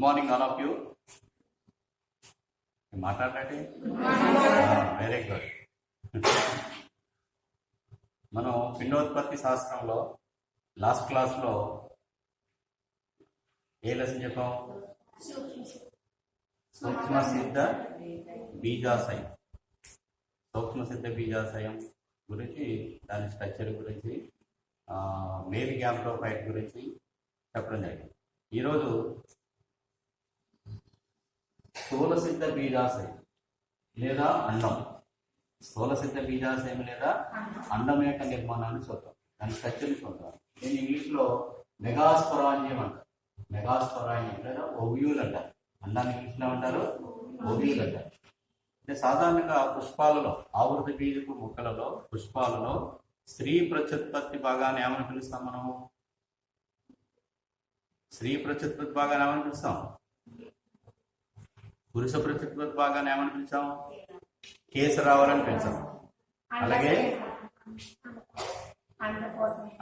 Good morning all of you. మాట్లాడండి. Very good. మనం పిండోత్పత్తి శాస్త్రంలో లాస్ట్ క్లాస్లో ఏ లెసన్ చెప్పాం? సూక్ష్మ సిద్ధ బీజాశయం. సూక్ష్మ సిద్ధ బీజాశయం గురించి, దాని స్ట్రక్చర్ గురించి, మేల్ గ్యామ్టోఫైట్ గురించి చెప్పడం జరిగింది. ఈరోజు స్థూల సిద్ధ బీజాశయం లేదా అండం, స్థూల సిద్ధ బీజాశయం లేదా అండం యొక్క నిర్మాణాన్ని చూద్దాం, దాని స్ట్రక్చర్ని చూద్దాం. నేను ఇంగ్లీష్లో మెగాస్పొరాంజియం అంటారు. మెగాస్పొరాంజియం లేదా ఓవ్యూల్ అంటారు. అండాన్ని ఇంగ్లీష్లో అంటారు ఓవ్యూల్ అంటారు. అంటే సాధారణంగా పుష్పాలలో, ఆవృత బీజపు మొక్కలలో, పుష్పాలలో స్త్రీ ప్రత్యుత్పత్తి భాగాన్ని ఏమని పిలుస్తాం? మనము స్త్రీ ప్రత్యుత్పత్తి భాగాన్ని ఏమని పిలుస్తాం? పురుష ప్రత్యుత్పత్తి భాగాన్ని ఏమని పిలిచాం? కేసరావాలని పిలిచాం. అలాగే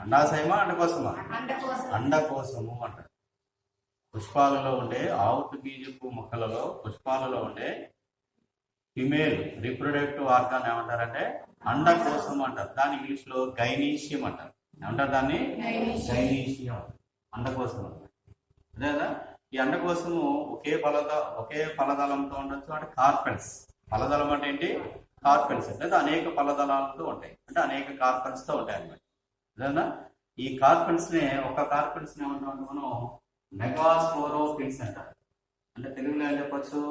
అండాశయమా అండకోసమా? అండకోసము అంటారు. పుష్పాలలో ఉండే ఆవుత బీజపు మొక్కలలో, పుష్పాలలో ఉండే ఫిమేల్ రీప్రొడక్టివ్ ఆర్గాన్ ఏమంటారంటే అండకోశం అంటారు. దాన్ని ఇంగ్లీష్ లో గైనీషియం అంటారు. ఏమంటారు దాన్ని? గైనీషియం, అండకోశం అంటారు. అదేదా? ఈ అండకోశము ఒకే ఫలదళంతో ఉండొచ్చు. అంటే కార్పెల్స్. ఫలదళం అంటే ఏంటి? కార్పెల్స్. లేదా అనేక ఫలదళాలతో ఉంటాయి, అంటే అనేక కార్పెల్స్ తో ఉంటాయి అన్నమాట. అదేనా? ఈ కార్పెల్స్ ని, ఒక కార్పెల్స్ ని ఏమంటాం మనం? మెగాస్పోరోఫిల్స్ అంటారు. అంటే తెలుగులో ఏం చెప్పచ్చు?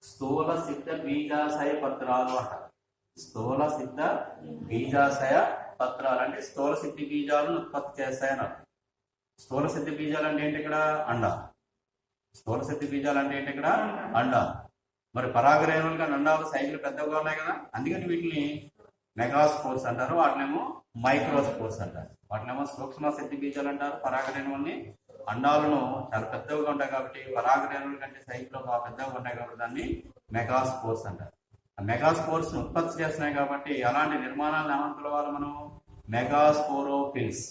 స్థూల సిద్ధ బీజాశయ పత్రాలు అంటారు. స్థూల సిద్ధ బీజాశయ పత్రాలు అంటే స్థూల సిద్ధ బీజాలను ఉత్పత్తి చేస్తాయని అర్థం. స్థూల సిద్ధ బీజాలు అంటే ఏంటి? ఇక్కడ అండ. స్థూల సిద్ధ బీజాలు అంటే ఏంటి? ఇక్కడ అండ. మరి పరాగరేణులుగా అండాలు సైజులు పెద్దగా ఉన్నాయి కదా, అందుకని వీటిని మెగాస్పోర్స్ అంటారు. వాటినేమో మైక్రోస్పోర్స్ అంటారు. వాటినేమో సూక్ష్మ సిద్ధ బీజాలు అంటారు. పరాగరేణువుల్ని, అండాలను చాలా పెద్దగా ఉంటాయి కాబట్టి, పరాగరేణుల కంటే సైజులో బాగా పెద్దగా ఉంటాయి కాబట్టి దాన్ని మెగాస్పోర్స్ అంటారు. ఆ మెగాస్పోర్స్ ఉత్పత్తి చేస్తున్నాయి కాబట్టి అలాంటి నిర్మాణాలను ఏమని పిలవాలి మనం? మెగాస్పోరోఫిల్స్,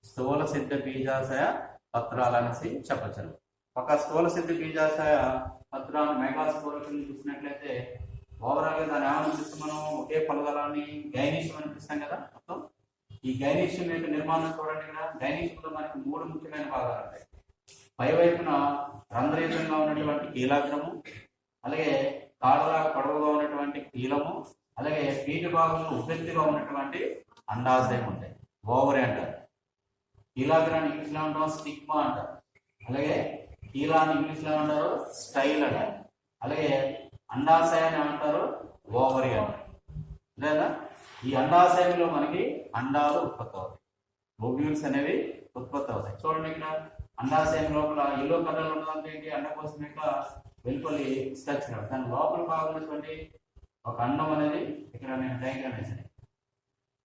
స్థూల సిద్ధ బీజాశయ పత్రాలు అనేసి చెప్పచ్చు. ఒక స్థూల సిద్ధ బీజాశయ పత్రాలు మెగాస్పోరోఫిల్ చూసినట్లయితే ఓవరాల్ గా దాన్ని ఏమని పిలుస్తాం మనం? ఒకే ఫలదళాన్ని గైనీషియం అని పిలుస్తాం కదా. మొత్తం ఈ గైనీషియం యొక్క నిర్మాణం చూడండి. ఇక్కడ గైనీషియంలో మనకి 3 ముఖ్యమైన భాగాలు ఉంటాయి. పై వైపున రంధ్రయుతంగా ఉన్నటువంటి కీలాగ్రము, అలాగే కాడలాగా పొడవుగా ఉన్నటువంటి కీలము, అలాగే పీఠ భాగంలో ఉబ్బెత్తిగా ఉన్నటువంటి అండాశయం ఉంటాయి. ఓవరీ అంటారు. కీలాగ్రాన్ని ఇంగ్లీష్ లో అంటాం స్టిగ్మా అంటారు. అలాగే కీలాన్ని ఇంగ్లీష్ లో అంటారు స్టైల్ అంటారు. అలాగే అండాశయాన్ని ఏమంటారు? ఓవరీ అంటారు. లేదా ఈ అండాశయంలో మనకి అండాలు ఉత్పత్తి అవుతాయి. ఓవ్యూల్స్ అనేవి ఉత్పత్తి అవుతాయి. చూడండి, ఇక్కడ అండాశయం లోపల ఎల్లో కలర్ ఉన్నదంటే ఏంటి? అండకోశం యొక్క వెలుపలి స్ట్రక్చర్. దాని లోపల భాగమైనటువంటి ఒక అండం అనేది ఇక్కడ నేను డయాగ్రామ్ వేసాను.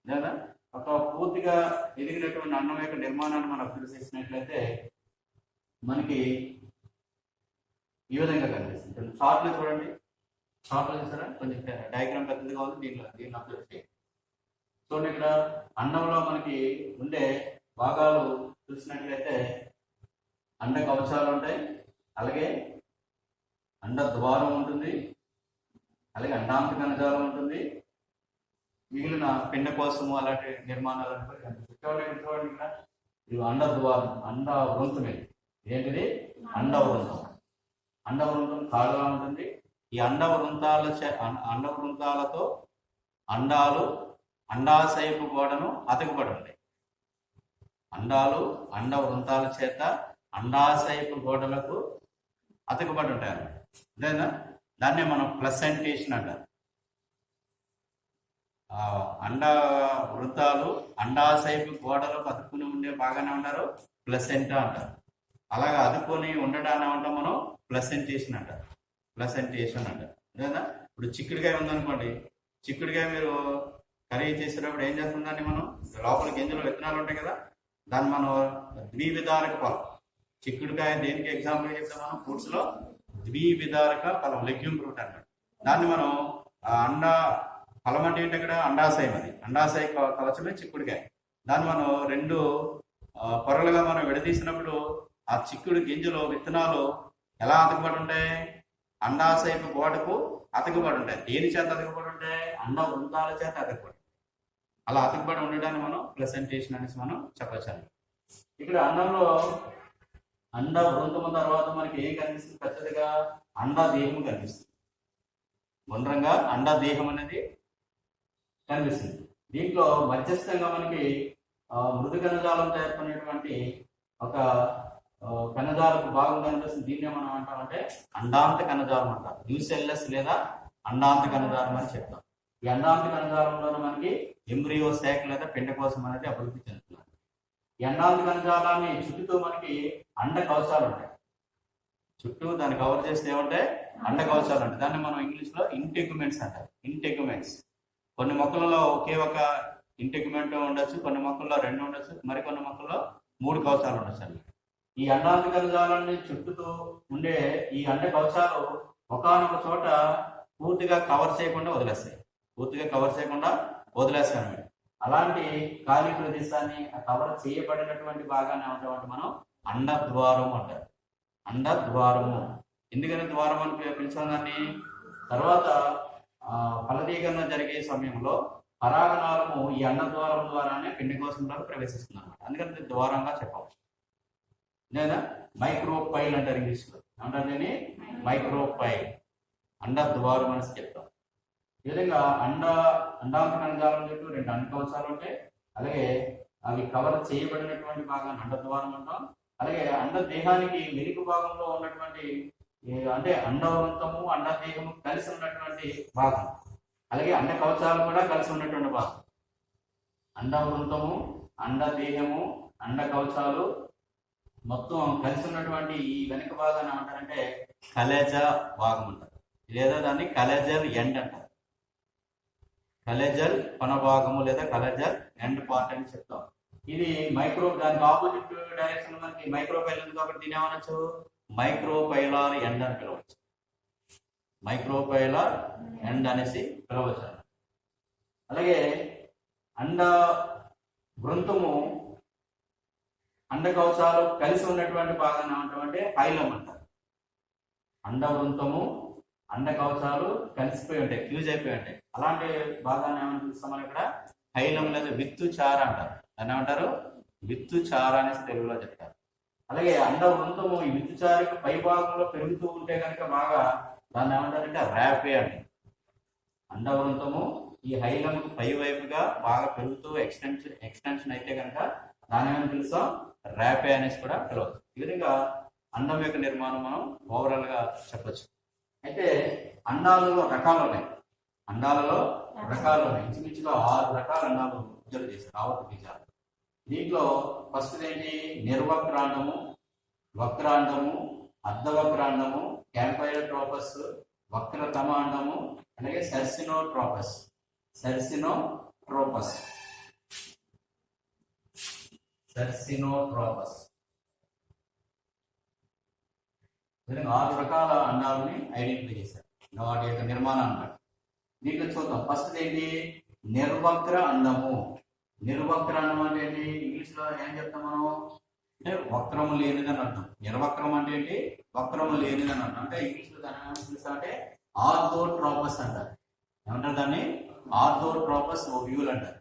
లేదా ఒక పూర్తిగా ఎదిగినటువంటి అండం యొక్క నిర్మాణాన్ని మనం అభివృద్ధి చేసినట్లయితే మనకి ఈ విధంగా కనిపిస్తుంది. చార్ట్లో చూడండి. చార్ట్లో చూసారా? కొంచెం డయాగ్రామ్ పెద్దదిగా ఉంది. దీన్ని అభివృద్ధి చేయండి. చూడండి, ఇక్కడ అండంలో మనకి ఉండే భాగాలు చూసినట్లయితే అండ కవచాలు ఉంటాయి, అలాగే అండ ద్వారం ఉంటుంది, అలాగే అండాంత కణజాలం ఉంటుంది, మిగిలిన పిండ కోసము అలాంటి నిర్మాణాలు కనిపిస్తాయి. చూడండి, ఇక్కడ ఇది అండ ద్వారం, అండ వృంతం. ఏంటిది? అండ వృంతం. అండ వృంతం కాడుగా ఉంటుంది. ఈ అండ వృంతాలతో అండాలు అండాశయపు గోడను అతకబడి ఉంటాయి. అండాలు అండ వృంతాల చేత అండాశయపు గోడలకు అతకబడి ఉంటాయి అన్నమాట. అదేనా? దాన్నే మనం ప్లసెంటేషన్ అంటారు. అండ వృంతాలు అండాశయపు గోడలకు అతుక్కుని ఉండే భాగాన్ని ఉంటారు ప్లసెంటా అంటారు. అలాగా అతుక్కొని ఉండడాన్ని ఏమంటాం మనం? ప్లసెంటేషన్ అంటారు. ప్లసెంటేషన్ అంటారు. అదేనా? ఇప్పుడు చిక్కుడుకాయ ఉందనుకోండి. చిక్కుడుకాయ మీరు కర్రీ చేసేటప్పుడు ఏం చేస్తుందండి? మనం లోపల గింజలు విత్తనాలు ఉంటాయి కదా, దాన్ని మనం ద్వివిధారక ఫలం. చిక్కుడుకాయ దేనికి ఎగ్జాంపుల్ చెప్తాం మనం? ఫ్రూట్స్ లో ద్వివిధారక ఫలం, లెగ్యూమ్ ఫ్రూట్ అన్నమాట. దాన్ని మనం అండ ఫలం అంటే ఏంటి? అక్కడ అండాశయం. అది అండాశయ కవచమే చిక్కుడుకాయ. దాన్ని మనం 2 పొరలుగా మనం విడదీసినప్పుడు ఆ చిక్కుడు గింజలో విత్తనాలు ఎలా అతకబడి ఉంటాయి? అండాశయపు గోడకు అతకబడి ఉంటాయి. దేని చేత అతకబడి ఉంటాయి? అండ వృంతాల చేత అతకబడి. అలా అతకబడి ఉండడాన్ని మనం ప్రెసెంటేషన్ అనేసి మనం చెప్పచ్చు. ఇక్కడ అండంలో అండ వృంతము తర్వాత మనకి ఏం కనిపిస్తుంది? పెద్దదిగా అండదేహము కనిపిస్తుంది. గుండ్రంగా అండదేహం అనేది కనిపిస్తుంది. దీంట్లో మధ్యస్థంగా మనకి మృదు కణజాలంతో ఏర్పడినటువంటి ఒక కణజాలకు భాగం కనిపిస్తుంది. దీన్నే మనం అంటామంటే అండాంత కణజాలం అంటాం. యూసెల్లస్ లేదా అండాంత కణజాలం అని చెప్తాం. ఈ అండాంత కణజాలంలోనే మనకి ఎంబ్రియో శాక్ లేదా పిండకోశం అనేది అభివృద్ధి చెందుతున్నారు. ఈ అండాంత కణజాలాన్ని చుట్టూ మనకి అండ కవచాలు ఉంటాయి. చుట్టూ దాన్ని కవర్ చేస్తే ఏమంటే అండ కవచాలు ఉంటాయి. దాన్ని మనం ఇంగ్లీష్ లో ఇంటెగ్యుమెంట్స్ అంటారు. ఇంటెగ్యుమెంట్స్. కొన్ని మొక్కలలో ఒకే ఒక ఇంటెగ్యుమెంట్ ఉండొచ్చు, కొన్ని మొక్కల్లో 2 ఉండొచ్చు, మరికొన్ని మొక్కల్లో 3 కవచాలు ఉండొచ్చు అండి. ఈ అండాంత కణజాలాన్ని చుట్టూ ఉండే ఈ అండ కవచాలు ఒకానొక చోట పూర్తిగా కవర్ చేయకుండా వదిలేస్తాయి. అలాంటి ఖాళీ ప్రదేశాన్ని కవర్ చేయబడినటువంటి భాగాన్ని ఏమంటామంటే మనం అండద్వారం అంటారు. అండద్వారము. ఎందుకని ద్వారం అని పిలిచాం దాన్ని? తర్వాత ఫలదీకరణ జరిగే సమయంలో పరాగనాళము ఈ అండద్వారం ద్వారానే పిండకోశంలోకి ప్రవేశిస్తుంది అనమాట. అందుకని ద్వారంగా చెప్పవచ్చు. లేదా మైక్రోపైల్ అంటారు ఇంగ్లీష్లో. ఏమంటారు దీన్ని? మైక్రోపైల్. అండద్వారం అని చెప్తాం. ఈ విధంగా అండాంత కణజాలం చుట్టూ 2 అండకవచాలు ఉంటాయి. అలాగే అవి కవర్ చేయబడినటువంటి భాగాన్ని అండద్వారం అంటాం. అలాగే అండ దేహానికి వెనుక భాగంలో ఉన్నటువంటి అంటే అండవృంతము అండదేహము కలిసి ఉన్నటువంటి భాగం, అలాగే అండ కవచాలు కూడా కలిసి ఉన్నటువంటి భాగం. అండవృంతము, అండదేహము, అండ కవచాలు మొత్తం కలిసి ఉన్నటువంటి ఈ వెనుక భాగాన్ని ఏమంటారంటే కలేజా భాగం అంటారు. లేదా దాన్ని కలేజల్ ఎండ్ అంటారు. కలేజల్ పనభాగము లేదా కలేజల్ ఎండ్ పార్ట్ అని చెప్తాం. ఇది దానికి ఆపోజిట్ డైరెక్షన్ మనకి మైక్రోపైల్ ఉంది కాబట్టి దీని ఏమనొచ్చు? మైక్రోపైలార్ ఎండ్ అని పిలవచ్చు. మైక్రోపైలార్ ఎండ్ అనేసి పిలవచ్చు. అలాగే అండ వృంతము అండ కవచాలు కలిసి ఉన్నటువంటి భాగాన్ని ఏమంటామంటే హైలం అంటారు. అండ వృంతము అండ కవచాలు కలిసిపోయి ఉంటాయి, ఫ్యూజ్ అయిపోయి ఉంటాయి. అలాంటి భాగాన్ని ఏమని పిలుస్తాం మనం ఇక్కడ? హైలం లేదా విత్తుచార అంటారు. దాన్ని ఏమంటారు? విత్తుచార అనేసి తెలుగులో చెప్తారు. అలాగే అండ వృంతము ఈ విత్తుచారికి పై భాగంలో పెరుగుతూ ఉంటే కనుక బాగా దాన్ని ఏమంటారంటే ర్యాపే అండి. అండ వృంతము ఈ హైలంకు పై వైపుగా బాగా పెరుగుతూ ఎక్స్టెన్షన్ అయితే కనుక దాన్ని ఏమని పిలుస్తాం? ర్యాపే అనేసి కూడా పిలవచ్చు. ఈ విధంగా అండం యొక్క నిర్మాణం మనం ఓవరాల్ గా చెప్పచ్చు. అయితే అండాలలో రకాలు ఉన్నాయి. ఇంచుమించుగా 6 రకాల అండాలు ఉద్యోగం చేశారు ఆవర్త బీజాలు. దీంట్లో ఫస్ట్ ఏంటి? నిర్వక్రాండము, వక్రాండము, అర్ధవక్రాండము, క్యాంపైలోట్రోపస్, వక్రతమ అండము, అలాగే సెర్సినోట్రోపస్. 6 రకాల అండాలని ఐడెంటిఫై చేశారు. వాటి యొక్క నిర్మాణం అన్నమాట. దీంట్లో చూద్దాం. ఫస్ట్ ఏంటి? నిర్వక్ర అండము. నిర్వక్ర అండం అంటే ఏంటి? ఇంగ్లీష్ లో ఏం చెప్తాం మనం? అంటే వక్రము లేనిదని అర్థం. నిర్వక్రం అంటే ఏంటి? వక్రము లేనిదని అర్థం. అంటే ఇంగ్లీష్ లో దాన్ని ఏమని పిలుస్తా అంటే ఆర్థోట్రోపస్ అంటారు. ఏమంటారు దాన్ని? ఆర్థోట్రోపస్ ఓవ్యూల్ అంటారు.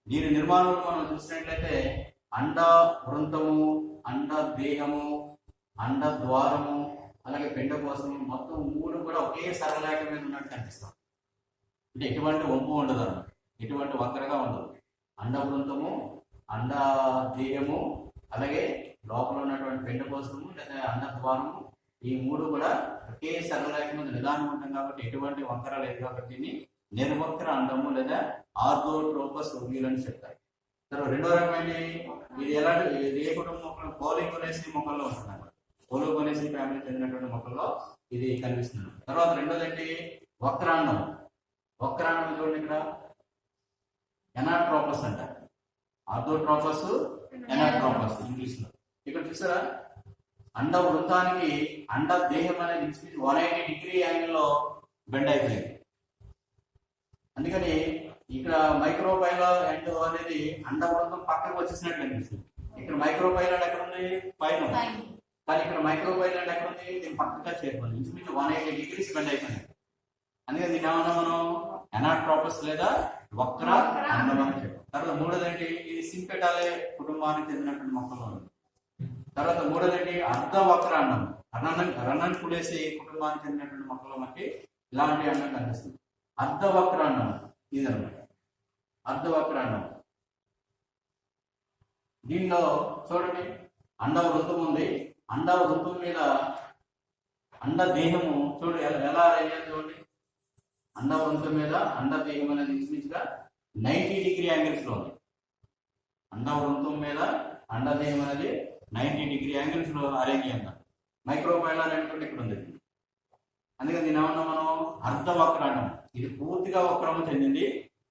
దీని నిర్మాణంలో మనం చూసినట్లయితే అండ వృంతము, అండ దేహము, అండ ద్వారము, అలాగే పిండకోశము మొత్తం 3 కూడా ఒకే సరళరేఖ మీద ఉన్నట్టు కనిపిస్తాం. అంటే ఎటువంటి వంపు ఉండదు అన్నమాట, ఎటువంటి వక్రగా ఉండదు. అండ వృంతము, అండ దేహము, అలాగే లోపల ఉన్నటువంటి పిండకోశము లేదా అండ ద్వారము, ఈ 3 కూడా ఒకే సరళరేఖ మీద నిదానం ఉంటాం కాబట్టి ఎటువంటి వంకర లేదు కాబట్టి దీన్ని నిర్వక్ర అండము లేదా ఆర్థోట్రోపస్ ఓవ్యూల్ అని చెప్తారు. తర్వాత రెండో రకమైన ఇది ఎలాంటి? ఏ కుటుంబ మొక్కలు? పోలిగోనేసి మొక్కల్లో ఉంటుంది అన్నమాట. పోలిగోనేసి ఫ్యామిలీ చెందినటువంటి మొక్కల్లో ఇది కనిపిస్తుంది. తర్వాత రెండోది ఏంటి? వక్రాండం. వక్రాండం చూడండి, ఇక్కడ ఎనాట్రోపస్ అంటారు. ఆర్థోట్రోపస్, ఎనాట్రోపస్ ఇంగ్లీష్ లో. ఇక్కడ చూసారా? అండ వృత్తానికి అండ దేహం అనేది 180 డిగ్రీ యాంగిల్లో బెండ్ అయిపోయింది. అందుకని ఇక్కడ మైక్రోపైలార్ ఎండ్ అనేది అండ వృత్తం పక్కకు వచ్చేసినట్టు అనిపిస్తుంది. ఇక్కడ మైక్రోపైలార్ ఎక్కడ ఉంది? పైన. కానీ ఇక్కడ మైక్రోబైల్ ఎక్కడ ఉంది, దీని పక్కగా చేరుకుంది, ఇంచుమించు 180 degrees బెండ్ అయిపోయింది. అందుకే దీని ఏమన్నా మనం ఎనాట్రోపస్ లేదా వక్ర అండం అని చెప్పాం. తర్వాత మూడోది ఏంటి, ఇది సింపెటాలే కుటుంబానికి చెందినటువంటి మొక్కలు ఉంది. తర్వాత మూడోది ఏంటి, అర్ధ వక్ర అండం, రన్నన్ కులేసి కుటుంబానికి చెందినటువంటి మొక్కలు మనకి ఇలాంటి అండం కనిపిస్తుంది. అర్ధ వక్ర అండం ఇది అనమాట, అర్ధ వక్ర అండం. దీనిలో చూడండి అండవ వృత్తం ఉంది, అండవ వృత్తం మీద అండ దేహము చూడు ఎలా అయ్యాలి చూడండి. అండవ వృత్తం మీద అండ దేహం అనేది ఇంచుమించుగా 90 degree యాంగిల్స్ లో ఉంది. అండవ వృత్తం మీద అండ దేహం అనేది 90 degree యాంగిల్స్ లో అరేంజ్ అయ్యింది. మైక్రోబైలార్ అంటే ఇక్కడ ఉంది. అందుకని దీని ఏమన్నా మనం అర్ధ వక్ర అండం, ఇది పూర్తిగా వక్రము చెందింది,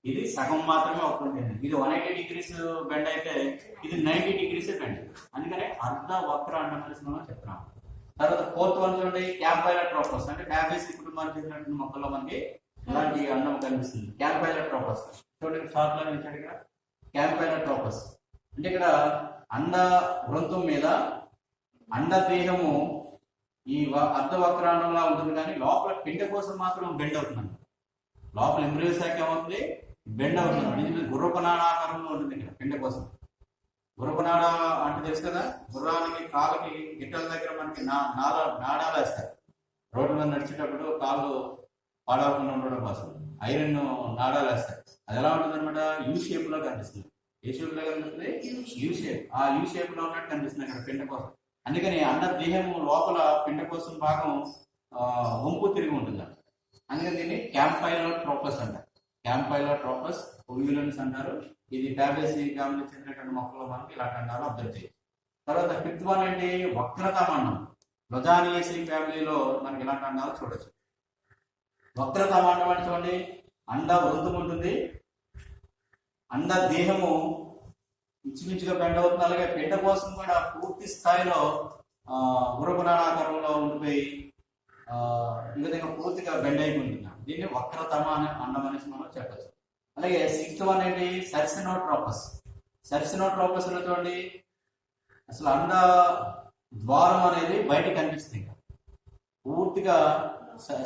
ఇది సగం మాత్రమే వక్రం చెందింది. ఇది 180 degrees బెండ్ అయితే ఇది 90 degrees బెండ్, అందుకనే అర్ధ వక్ర అండం అనేసి మనం చెప్తున్నాం. తర్వాత ఫోర్త్ వన్ చూడండి, క్యాంపైలోట్రోపస్ అంటే ఫ్యాబేసి కుటుంబానికి చెందినటువంటి మొక్కల్లో మనకి ఇలాంటి అండం కనిపిస్తుంది. క్యాంపైలోట్రోపస్ చూడండి, షార్ట్ లో ఇచ్చాడు ఇక్కడ క్యాంపైలోట్రోపస్ అంటే ఇక్కడ అండ వృంతం మీద అండ దేహము ఈ అర్ధ వక్రాండంలా ఉంటుంది, కానీ లోపల పిండ కోసం మాత్రం బెండ్ అవుతుంది. లోపల ఎంబ్రియో శాఖ ఏమవుతుంది, బెండ్ అవుతుంది. గుర్రపనాడాకారంలో ఉంటుంది ఇక్కడ పిండ కోసం. గుర్రపనాడ అంటే తెలుసు కదా, గుర్రానికి కాళ్ళకి గిట్టల దగ్గర మనకి నాడాలు వేస్తారు. రోడ్డు మీద నడిచేటప్పుడు కాళ్ళు పాడవకుండా ఉండడం కోసం ఐరన్ నాడాలు వేస్తారు. అది ఎలా ఉంటుంది అనమాట, యూ షేప్ లో కనిపిస్తుంది. ఏ షేప్ లో కనిపిస్తుంది, యూ షేప్. ఆ యూ షేప్ లో ఉన్నట్టు కనిపిస్తుంది అక్కడ పిండ కోసం. అందుకని అండ దేహం లోపల పిండ కోసం భాగం వంపు తిరిగి ఉంటుంది. అందుకని దీన్ని క్యాంపైలోట్రోపస్ అంటారు. క్యాంపైలోట్రోపస్ ఓవ్యులెన్స్ అంటారు. ఇది ఫ్యాబేసి ఫ్యామిలీకి చెందినటువంటి మొక్కలు మనకి ఇలాంటి అండాలు అబ్జర్వ్ చేయాలి. తర్వాత ఫిఫ్త్ వన్ ఏంటి, వక్రతమాండం. లొజానియేసి ఫ్యామిలీలో మనకి ఇలాంటి అండాలు చూడొచ్చు. వక్రతమాండం అంటే చూడండి, అండ వృంతం ఉంటుంది, అండ దేహము ఇంచుమించుగా బెండ్ అవుతుంది. అలాగే పిండ కోసం కూడా పూర్తి స్థాయిలో గుర్రపునాడాకారంలో ఉండిపోయి ఈ విధంగా పూర్తిగా బెండ్ అయిపోతుంది. దీన్ని వక్రతమ అనే అండం అనేసి మనం చెప్పచ్చు. అలాగే సిక్స్త్ వన్ ఏంటి, సర్సినోట్రోపస్. సర్సినోట్రోపస్ చూడండి, అసలు అండ ద్వారం అనేది బయటకు కనిపిస్తుంది, పూర్తిగా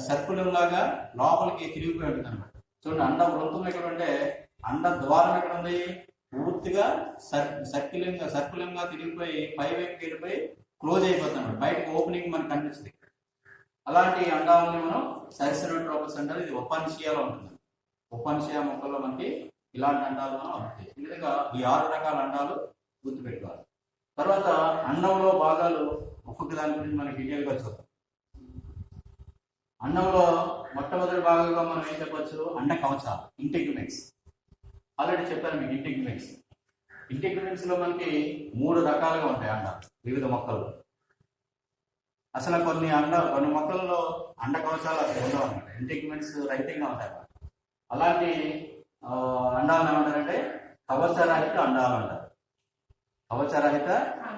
సర్కులం లాగా లోపలికి తిరిగిపోయి ఉంటుంది అనమాట. చూడండి అండ వృత్తం ఎక్కడ ఉంటే అండ ద్వారం ఎక్కడ ఉంది, పూర్తిగా సర్కులంగా తిరిగిపోయి పై వైపుకి వెళ్ళిపోయి క్లోజ్ అయిపోతుంది, బయటకు ఓపెనింగ్ మనకు కనిపిస్తుంది. అలాంటి అండాలని మనం సర్సినోట్రోపస్ అంటారు. ఇది ఒపాన్షియాలో ఉంటుంది. ఒపాన్షియా మొక్కల్లో మనకి ఇలాంటి అండాలు మనం అవుతాయి. ఈ విధంగా ఈ 6 రకాల అండాలు గుర్తుపెట్టుకోవాలి. తర్వాత అండంలో భాగాలు ఒక్కొక్క దాని గురించి మనకి డీటెయిల్గా చూద్దాం. అండంలో మొట్టమొదటి భాగంగా మనం ఏం చెప్పచ్చు, అండ కవచాలు, ఇంటిగ్యుమెంట్స్. ఆల్రెడీ చెప్పాను మీకు ఇంటిగ్యుమెంట్స్. ఇంటిగ్యుమెంట్స్ లో మనకి 3 రకాలుగా ఉంటాయి అండాలు వివిధ మొక్కల్లో. అసలు కొన్ని మొక్కల్లో అండ కవచాలు అసలు ఉండవు అనమాట, ఇంటిగ్యుమెంట్స్ రహితంగా ఉంటాయి. అలాంటి అండాలను ఏమంటారంటే కవచరహిత అండాలు అంటారు. కవచరహిత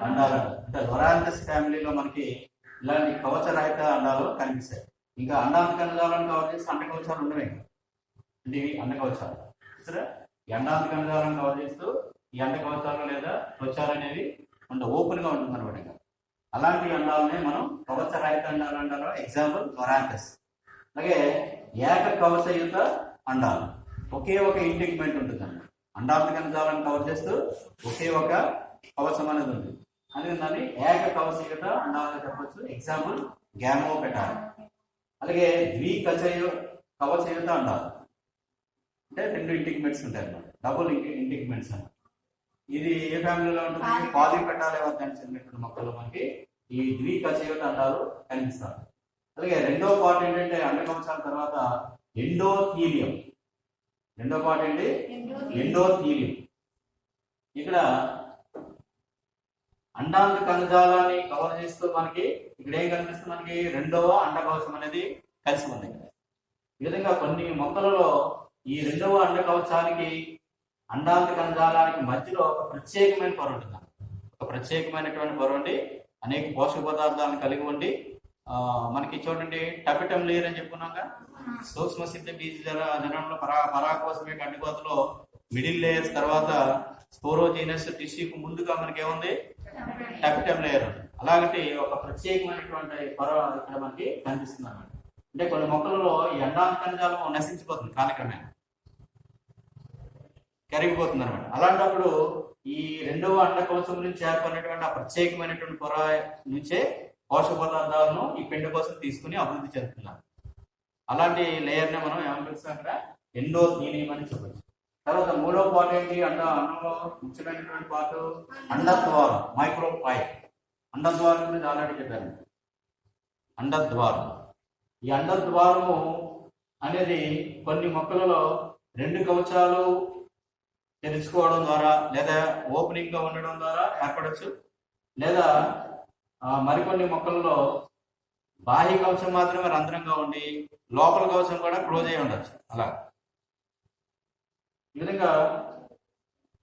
అండాలు అంటే లొరాంథస్ ఫ్యామిలీలో మనకి ఇలాంటి కవచరహిత అండాలు కనిపిస్తాయి. ఇంకా అండాంత కణజాలను కవర్ చేస్తే అండ కవచాలు ఉండవే, అంటే ఇవి అండ కవచాలు. సరే, ఈ అండాంత కణజాలను కవర్ చేస్తూ ఈ అండ కవచాలు లేదా త్వచాలు అనేవి ఓపెన్ గా ఉంటుంది అనమాట. అలాంటి అండాలనే మనం కవచరహిత అండాలు అంటారు. ఎగ్జాంపుల్ లొరాంథస్. అలాగే ఏక కవచయుత అండాలు, ఒకే ఒక ఇంటిగ్మెంట్ ఉంటుంది అన్నమాట. అండాంత కణజాలను కవర్ చేస్తూ ఒకే ఒక కవచం అనేది ఉంది, అందుకని దాన్ని ఏక కవచయుత అండాలుగా చెప్పచ్చు. ఎగ్జాంపుల్ గ్యామోపెటాల్. అలాగే కవచయుత అండాలు అంటే 2 ఇంటిగ్మెంట్స్ ఉంటాయి అన్నమాట, డబుల్ ఇంటిగ్మెంట్స్ అన్నమాట. ఇది ఏ ఫ్యామిలీలో ఉంటుంది, పాలిపెటాలే వర్గానికి చెందినటువంటి మొక్కల్లో మనకి ఈ ద్వికవచయుత అండాలు కనిపిస్తారు. అలాగే రెండో పార్ట్ ఏంటంటే అండ కవచాల తర్వాత ఎండోథీలియం. రెండో పార్ట్ ఏంటి, ఎండోథీలియం. ఇక్కడ అండాంత కణజాలాన్ని కవర్ చేస్తూ మనకి ఇక్కడ ఏం కనిపిస్తుంది, మనకి రెండవ అండ కవచం అనేది కలిసి ఉంది. ఈ విధంగా కొన్ని మొక్కలలో ఈ రెండవ అండ కవచానికి అండాంత కణజాలానికి మధ్యలో ఒక ప్రత్యేకమైన పొర ఉంటుంది. ఒక ప్రత్యేకమైనటువంటి పొర ఉండి అనేక పోషక పదార్థాలను కలిగి ఉండి మనకి చూడండి టపెటమ్ లేయర్ అని చెప్పుకున్నాక సూక్ష్మ సిద్ధ బీజ జనంలో పరాకోశమే గడ్డికోతలో మిడిల్ లేయర్స్ తర్వాత స్పోరోజీనస్ టిష్యూకు ముందుగా మనకి ఏముంది, టపెటమ్ లేయర్ ఉంది. అలాగంటే ఒక ప్రత్యేకమైనటువంటి పొర ఇక్కడ మనకి కనిపిస్తుంది అన్నమాట. అంటే కొన్ని మొక్కలలో ఈ అండాంత కణజాలం నశించిపోతుంది, కాలక్రమేణా కరిగిపోతుంది అనమాట. అలాంటప్పుడు ఈ రెండవ అండకోశం నుంచి ఏర్పడినటువంటి ఆ ప్రత్యేకమైనటువంటి పొర నుంచే పోషక పదార్థాలను ఈ పిండ కోసం తీసుకుని అభివృద్ధి చెందుతున్నారు. అలాంటి లేయర్నే మనం ఏమని పిలుస్తాం, అక్కడ ఎండోథీలియం అని చెప్పచ్చు. తర్వాత మూడవ పార్ట్ ఏంటి, అన్నంలో ముఖ్యమైనటువంటి పార్ట్ అండద్వారం, మైక్రోఫైల్. అండద్వారం గురించి ఆల్రెడీ చెప్పాను. అండద్వారం, ఈ అండద్వారము అనేది కొన్ని మొక్కలలో రెండు కవచాలు తెరుచుకోవడం ద్వారా లేదా ఓపెనింగ్ గా ఉండడం ద్వారా ఏర్పడచ్చు, లేదా మరికొన్ని మొక్కలలో బాహ్య కవచం మాత్రమే రంధ్రంగా ఉండి లోపల కవచం కూడా క్లోజ్ అయి ఉండొచ్చు. అలా ఈ విధంగా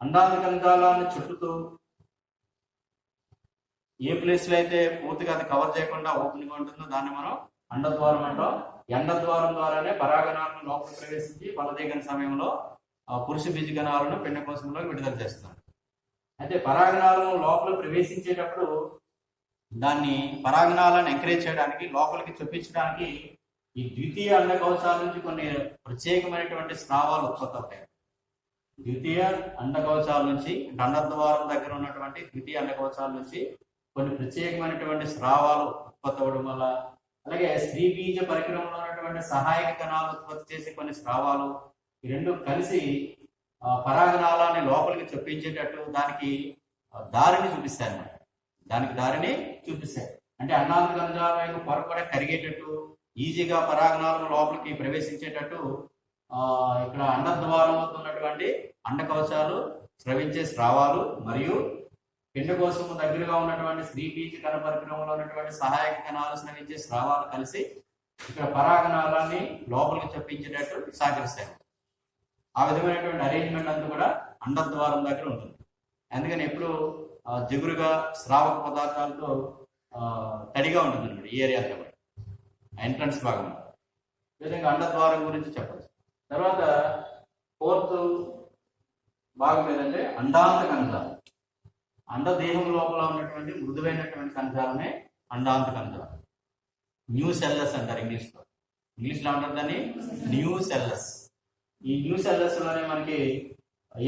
అండాంత కణజాలాన్ని చుట్టుతూ ఏ ప్లేస్ లో అయితే పూర్తిగా అది కవర్ చేయకుండా ఓపెన్ గా ఉంటుందో దాన్ని మనం అండద్వారం అంటాం. అండద్వారం ద్వారానే పరాగణాలను లోపల ప్రవేశించి ఫలదీకరణ సమయంలో పురుష బీజగణాలను పిండకోశంలో విడుదల చేస్తున్నారు. అయితే పరాగణాలను లోపల ప్రవేశించేటప్పుడు దాన్ని పరాగణాలను ఎంకరేజ్ చేయడానికి, లోపలికి చొప్పించడానికి ఈ ద్వితీయ అండకవచాల నుంచి కొన్ని ప్రత్యేకమైనటువంటి స్రావాలు ఉత్పత్తి అవుతాయి. ద్వితీయ అండకవచాల నుంచి, అండద్వారం దగ్గర ఉన్నటువంటి ద్వితీయ అండకవచాల నుంచి కొన్ని ప్రత్యేకమైనటువంటి స్రావాలు ఉత్పత్తి అవ్వడం వల్ల, అలాగే స్త్రీ బీజ పరికరంలో ఉన్నటువంటి సహాయక కణాలు ఉత్పత్తి చేసే కొన్ని స్రావాలు, ఈ రెండు కలిసి పరాగనాళాన్ని లోపలికి చొప్పించేటట్టు దానికి దారిని చూపిస్తాయి అన్నమాట. దానికి దారిని చూపిస్తాయి. అంటే అండాంత కణజాలం యొక్క పొర కూడా కరిగేటట్టు, ఈజీగా పరాగనాళం లోపలికి ప్రవేశించేటట్టు ఇక్కడ అండద్వారం వద్ద ఉన్నటువంటి అండకవచాలు స్రవించే స్రావాలు మరియు పిండకోశము దగ్గరగా ఉన్నటువంటి స్త్రీ బీజ కణ పరికరంలో ఉన్నటువంటి సహాయక కణాలు స్రవించే స్రావాలు కలిసి ఇక్కడ పరాగనాళాన్ని లోపలికి చొప్పించేటట్టు సహకరిస్తాయి. ఆ విధమైనటువంటి అరేంజ్మెంట్ అంతా కూడా అండద్వారం దగ్గర ఉంటుంది. అందుకని ఎప్పుడు జిగురుగా స్రావక పదార్థాలతో తడిగా ఉంటుంది అనమాట ఈ ఏరియా అంతా కూడా, ఎంట్రన్స్ భాగం. ఈ విధంగా అండద్వారం గురించి చెప్పచ్చు. తర్వాత ఫోర్త్ భాగం ఏంటంటే అండాంత కణజాలం. అండదేహం లోపల ఉన్నటువంటి మృదువైనటువంటి కణజాలమే అండాంత కణజాలం. న్యూ సెల్లస్ అంటారు ఇంగ్లీష్లో. ఇంగ్లీష్లో అంటారు దాన్ని న్యూ సెల్లస్. ఈ న్యూ సెల్లస్ లోనే మనకి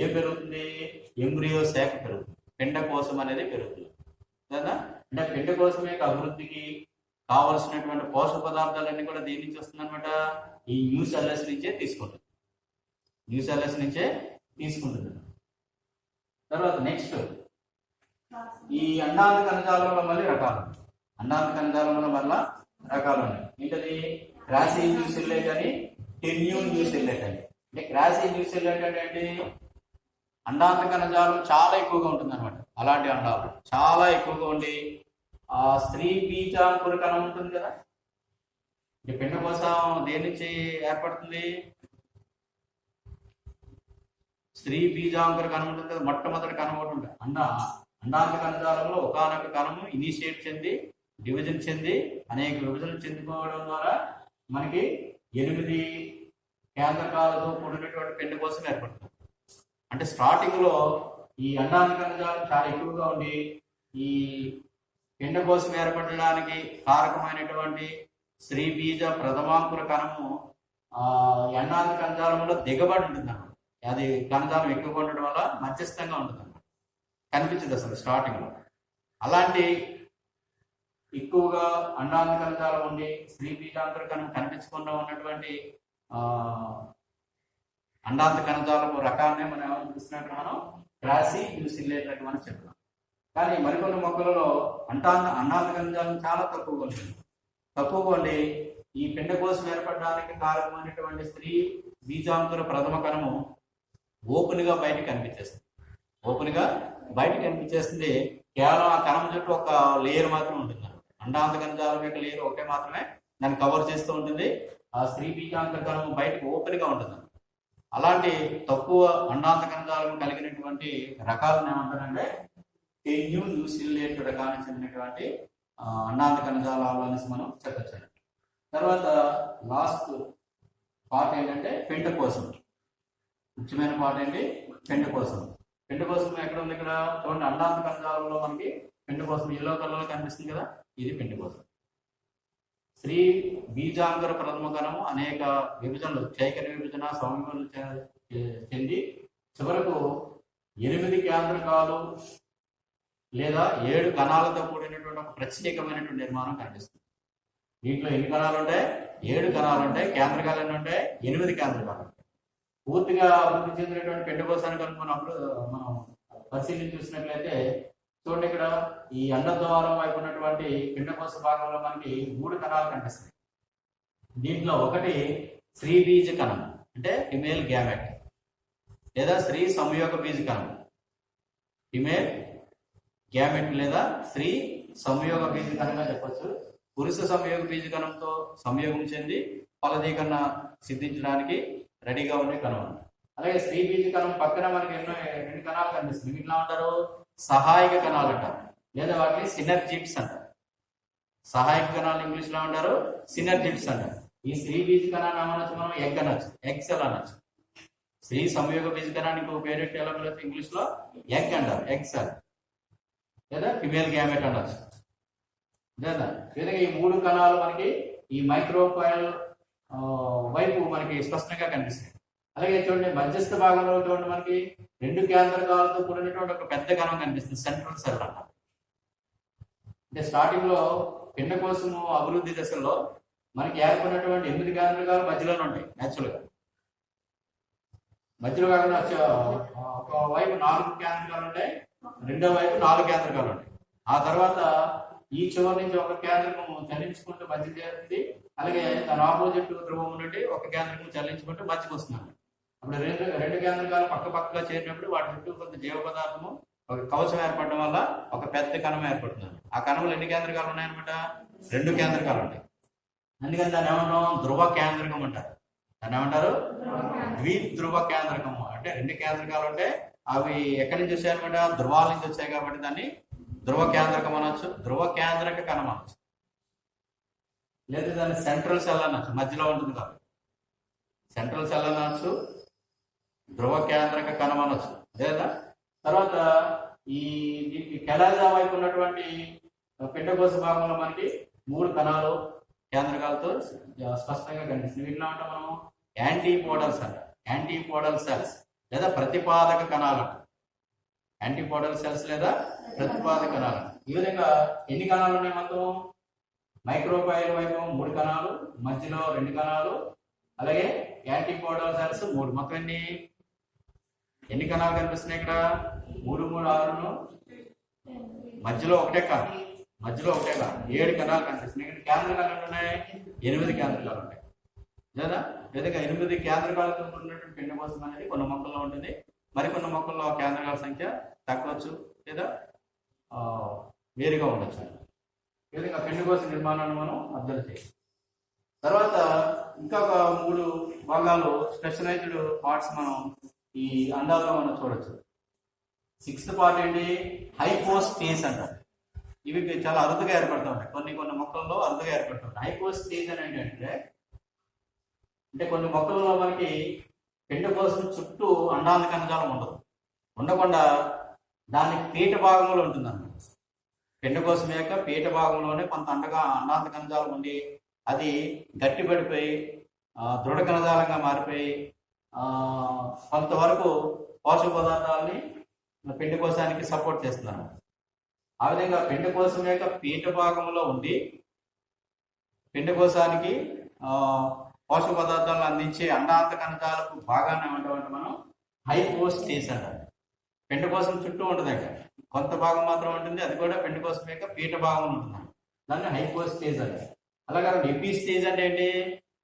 ఏం పెరుగుతుంది, ఎంబ్రియో శాఖ పెరుగుతుంది, పిండకోశం అనేది పెరుగుతుంది కదా. అంటే పిండకోశం యొక్క అభివృద్ధికి కావలసినటువంటి పోషక పదార్థాలన్నీ కూడా దేని నుంచి వస్తుంది అనమాట, ఈ న్యూ సెల్లస్ నుంచే తీసుకుంటుంది. న్యూ సెల్లస్ నుంచే తీసుకుంటుంది. తర్వాత నెక్స్ట్ ఈ అండాంత కణజాలంలో మళ్ళీ రకాలు. అండాంత కణజాలంలో మళ్ళా రకాలు ఉన్నాయి. ఏంటది, గ్రాసీ న్యూ సెల్లెట్ అని, టెన్యూ న్యూ సెల్లెట్ అని. అంటే గ్రాసీ న్యూ సెల్లెట్ అంటే ఏంటి, అండాంత కణజాలం చాలా ఎక్కువగా ఉంటుంది అనమాట. అలాంటి అండాలు చాలా ఎక్కువగా ఉండి ఆ స్త్రీ బీజాంకుర కణం ఉంటుంది కదా, ఈ పిండ కోసం దేని నుంచి ఏర్పడుతుంది, స్త్రీ బీజాంకుర కణం ఉంటుంది కదా, మొట్టమొదటి కణం ఒకటి ఉంటుంది. అండాంత కణజాలంలో ఒకానొక కణము ఇనిషియేట్ చెంది డివిజన్ చెంది అనేక విభజనలు చెందుకోవడం ద్వారా మనకి 8 కేంద్రకాలతో కూడినటువంటి పిండ కోసం ఏర్పడుతుంది. అంటే స్టార్టింగ్ లో ఈ అండాంత కణజాలం చాలా ఎక్కువగా ఉండి ఈ పిండ కోసం ఏర్పడడానికి కారకమైనటువంటి స్త్రీ బీజ ప్రథమాంకుర కణము అండాంత కణజాలంలో దిగబడి ఉంటుంది అన్నమాట. అది కణజాలం ఎక్కువగా ఉండడం వల్ల మధ్యస్థంగా ఉంటుంది అన్నమాట, కనిపించదు అసలు స్టార్టింగ్ లో. అలాంటి ఎక్కువగా అండాంత కణజాలం ఉండి స్త్రీ బీజాంకుర కణం కనిపించకుండా ఉన్నటువంటి అండాంత కణజాలపు రకాన్నే మనం ఏమని చూసినట్టు మనం గ్రాసీ న్యూ సెల్లెట్ రకం అని చెప్తున్నాం. కానీ మరికొన్ని మొక్కలలో అండాంత కణజాలం చాలా తక్కువగా ఉంటుంది. తక్కువగా ఉండి ఈ పిండ కోసం ఏర్పడడానికి కారణమైనటువంటి స్త్రీ బీజాంకుర ప్రథమ కణము ఓపెన్ గా బయటకు కనిపించేస్తుంది. ఓపెన్ గా బయటకు కనిపించేస్తుంది. కేవలం ఆ కణం చుట్టూ ఒక లేయర్ మాత్రం ఉంటుంది. అండాంత కణజాలం యొక్క లేయర్ ఒకటే మాత్రమే దాన్ని కవర్ చేస్తూ ఉంటుంది. ఆ స్త్రీ బీజాంకుర కణము బయటకు ఓపెన్ గా ఉంటుంది. అలాంటి తక్కువ అండాంత కణజాలం కలిగినటువంటి రకాలను ఏమంటారంటే టెన్యూ న్యూ సెల్లెట్ రకానికి చెందినటువంటి అండాంత కణజాలాలు అనేసి మనం చెప్పచ్చు. తర్వాత లాస్ట్ పార్ట్ ఏంటంటే పిండకోశం. ముఖ్యమైన పార్ట్ ఏంటి, పిండకోశం. పిండకోశం ఎక్కడ ఉంది, ఇక్కడ చూడండి. అండాంత కణజాలంలో మనకి పిండకోశం ఎల్లో కలర్ లో కనిపిస్తుంది కదా, ఇది పిండకోశం. స్త్రీ బీజాంగర ప్రథమ కణము అనేక విభజనలు, చైకర విభజన, సౌమ్యములు చెంది చివరకు 8 కేంద్రకాలు లేదా 7 కణాలతో కూడినటువంటి ఒక ప్రత్యేకమైనటువంటి నిర్మాణం కనిపిస్తుంది. దీంట్లో ఎన్ని కణాలు ఉంటాయి? 7 కణాలు ఉంటాయి. కేంద్రకాలు ఎన్ని ఉంటాయి? 8 కేంద్రకాలు ఉంటాయి. పూర్తిగా అభివృద్ధి చెందినటువంటి పిండకోశాన్ని కనుక మనం పరిశీలించి చూసినట్లయితే చూడండి, ఇక్కడ ఈ అండద్వారం వైపు ఉన్నటువంటి పిండకోశ భాగంలో మనకి 3 కణాలు కనిపిస్తాయి. దీంట్లో ఒకటి స్త్రీ బీజ కణం అంటే ఫిమేల్ గ్యామెట్ లేదా స్త్రీ సంయోగ బీజ కణం, ఫిమేల్ గ్యామెట్ లేదా స్త్రీ సంయోగ బీజ కణంగా చెప్పొచ్చు. పురుష సంయోగ బీజ కణంతో సంయోగం చెంది ఫలదీకరణ సిద్ధించడానికి రెడీగా ఉండే కణం. అలాగే స్త్రీ బీజ కణం పక్కన మనకి 2 కణాలు కనిపిస్తుంది. వీటిలో అంటారు సహాయక కణాలు అంటారు, లేదా వాటిని సినర్జిడ్స్ అంటారు. సహాయక కణాలు ఇంగ్లీష్ లో అంటారు సినర్జిడ్స్ అంటారు. ఈ స్త్రీ బీజ కణాన్ని ఏమనొచ్చు మనం? ఎగ్ అనొచ్చు, ఎగ్సెల్ అనొచ్చు. స్త్రీ సంయోగ బీజ కణానికి పేరెట్ ఎలా పిలుస్తారు ఇంగ్లీష్ లో? ఎగ్ అంటారు, ఎగ్సెల్ లేదా ఫిమేల్ గ్యామెట్ అనొచ్చు. లేదా విధంగా ఈ 3 కణాలు మనకి ఈ మైక్రోఫైల్ వైపు మనకి స్పష్టంగా కనిపిస్తాయి. అలాగే చూడండి, మధ్యస్థ భాగంలో చూడండి మనకి 2 కేంద్రకాలతో కూడినటువంటి ఒక పెద్ద కణం కనిపిస్తుంది, సెంట్రల్ సెల్ అంటారు. అంటే స్టార్టింగ్ లో పిండకోశము అభివృద్ధి దశలో మనకి ఏర్పడినటువంటి 8 కేంద్రకాలు మధ్యలోనే ఉంటాయి న్యాచురల్ గా. మధ్యలో కాకుండా ఒక వైపు 4 కేంద్రకాలు ఉంటాయి, రెండో వైపు 4 కేంద్రకాలు ఉంటాయి. ఆ తర్వాత ఈ చివరి నుంచి ఒక కేంద్రకం చలించుకుంటూ మధ్య చేరుతుంది. అలాగే దాని ఆపోజిట్ ధ్రువం నుండి ఒక కేంద్రకం చలించుకుంటూ మధ్యకి వస్తున్నాను. అప్పుడు రెండు కేంద్రకాలు పక్క పక్కగా చేరినప్పుడు వాటి చుట్టూ కొంత జీవ పదార్థము ఒక కవచం ఏర్పడడం వల్ల ఒక పెద్ద కణం ఏర్పడుతుంది. ఆ కణంలో ఎన్ని కేంద్రకాలు ఉన్నాయన్నమాట? 2 కేంద్రకాలు ఉంటాయి. అందుకని దాన్ని ఏమంటాం? ధ్రువ కేంద్రకం అంటారు. దాన్ని ఏమంటారు? ద్విధ్రువ కేంద్రకము. అంటే 2 కేంద్రకాలు ఉంటాయి, అవి ఎక్కడి నుంచి వచ్చాయన్నమాట? ధ్రువాల నుంచి వచ్చాయి కాబట్టి దాన్ని ధ్రువ కేంద్రకం అనొచ్చు, ధ్రువ కేంద్రక కణం అనొచ్చు. లేదా దాన్ని సెంట్రల్ సెల్ అనొచ్చు, మధ్యలో ఉంటుంది కాబట్టి సెంట్రల్ సెల్ అనొచ్చు, ధ్రువ కేంద్రక కణం అనొచ్చు. లేదా తర్వాత ఈ కెలాజా వైపు ఉన్నటువంటి పిండకోశ భాగంలో మనకి 3 కణాలు కేంద్రకాలతో స్పష్టంగా కనిపిస్తుంది. వీటిలో అంటే మనం యాంటీపోడల్స్ అంట, యాంటీపోడల్ సెల్స్ లేదా ప్రతిపాదక కణాలు అంట. యాంటీపోడల్ సెల్స్ లేదా ప్రతిపాదక కణాలు. ఈ విధంగా ఎన్ని కణాలు ఉన్నాయి మొత్తం? మైక్రోఫైల్ వైపు 3 కణాలు, మధ్యలో 2 కణాలు, అలాగే యాంటీపోడల్ సెల్స్ 3. మొత్తం ఎన్ని కణాలు కనిపిస్తున్నాయి ఇక్కడ? 3, 3, 6, మధ్యలో ఒకటే కణం, 7 కణాలు కనిపిస్తున్నాయి. ఇక్కడ కేంద్రకాలు ఉన్నాయి 8 కేంద్రకాలు ఉంటాయి. లేదా విధంగా 8 కేంద్రకాలతో ఉన్నటువంటి పిండకోశం అనేది కొన్ని మొక్కల్లో ఉంటుంది. మరికొన్ని మొక్కల్లో కేంద్రకాల సంఖ్య తగ్గవచ్చు లేదా వేరుగా ఉండొచ్చు. ఈ విధంగా పిండకోశ నిర్మాణాన్ని మనం అబ్జర్వ్ చేయాలి. తర్వాత ఇంకొక 3 భాగాలు స్పెషలైజ్డ్ పార్ట్స్ మనం ఈ అండాల్లో మనం చూడొచ్చు. 6th పార్ట్ ఏంటి? హైపోస్టేజ్ అంటారు. ఇవి చాలా అరుదుగా ఏర్పడుతూ ఉంటాయి, కొన్ని మొక్కల్లో అరుదుగా ఏర్పడుతుంటాయి. హైపోస్టేజ్ అని ఏంటంటే కొన్ని మొక్కల్లో మనకి పిండకోశం చుట్టూ అండాంత కణజాలం ఉండకుండా దాని పీఠ భాగంలో ఉంటుందన్నమాట. పిండకోశం యొక్క పీఠ భాగంలోనే కొంత అండాంత కణజాలం ఉండి అది గట్టిపడిపోయి దృఢ కణజాలంగా మారిపోయి కొంతవరకు పోషక పదార్థాలని పిండకోశానికి సపోర్ట్ చేస్తున్నారు. ఆ విధంగా పిండకోశం యొక్క పీఠ భాగంలో ఉండి పిండకోశానికి పోషక పదార్థాలను అందించే అండాంత కణజాలకు భాగాన్ని ఏమంటామంటే మనం హైపోస్టేజ్ అంటారు. పిండకోశం చుట్టూ ఉంటుంది, కొంత భాగం మాత్రం ఉంటుంది, అది కూడా పిండకోశం యొక్క పీఠ భాగంలో ఉంటుంది, దాన్ని హైపోస్టేజ్ అంటారు. అలాగే ఎపిస్టేజ్ అంటే ఏంటి?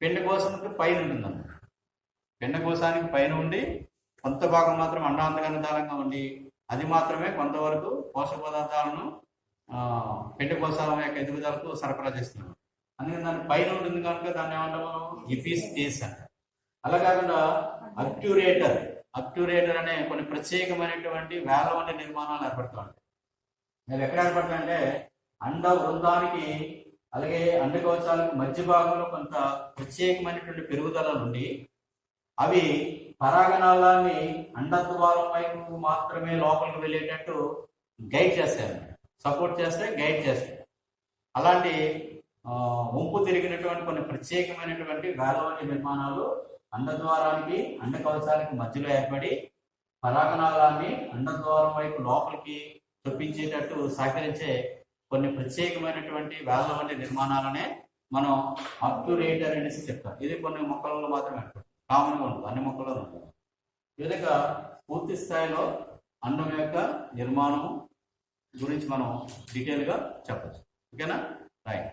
పిండకోశానికి పైన ఉంటుందన్నమాట. పిండకోశానికి పైన ఉండి కొంత భాగం మాత్రం అండాంత కణజాలంగా ఉండి అది మాత్రమే కొంతవరకు పోషక పదార్థాలను పిండకోశాల యొక్క ఎదుగుదలకు సరఫరా చేస్తున్నాం. అందుకని దాని పైన ఉంటుంది కనుక దాన్ని ఏమంటాము? ఎపిస్టేజ్ అంటారు. అలా కాకుండా అబ్ట్యూరేటర్ అనే కొన్ని ప్రత్యేకమైనటువంటి వేల వంటి నిర్మాణాలు ఏర్పడుతూ ఉంటాయి. అవి ఎక్కడ ఏర్పడతాయంటే అండ వృందానికి అలాగే అండకోశాలకు మధ్య భాగంలో కొంత ప్రత్యేకమైనటువంటి పెరుగుదల నుండి అవి పరాగనాళాన్ని అండద్వారం వైపు మాత్రమే లోపలికి వెళ్ళేటట్టు గైడ్ చేస్తాయి. సపోర్ట్ చేస్తాయి, గైడ్ చేస్తాయి. అలాంటి వంపు తిరిగినటువంటి కొన్ని ప్రత్యేకమైనటువంటి వేల వంటి నిర్మాణాలు అండద్వారానికి అండకవచానికి మధ్యలో ఏర్పడి పరాగనాళాన్ని అండద్వారం వైపు లోపలికి చొప్పించేటట్టు సహకరించే కొన్ని ప్రత్యేకమైనటువంటి వేల వంటి నిర్మాణాలనే మనం అక్యురేటర్ అనేసి చెప్తాం. ఇది కొన్ని మొక్కలలో మాత్రమే కామన్గా ఉంటుంది, అన్ని మొక్కల్లో ఉంటుంది. ఈ విధంగా పూర్తి స్థాయిలో అండం యొక్క నిర్మాణము గురించి మనం డీటెయిల్గా చెప్పచ్చు. ఓకేనా? రైట్.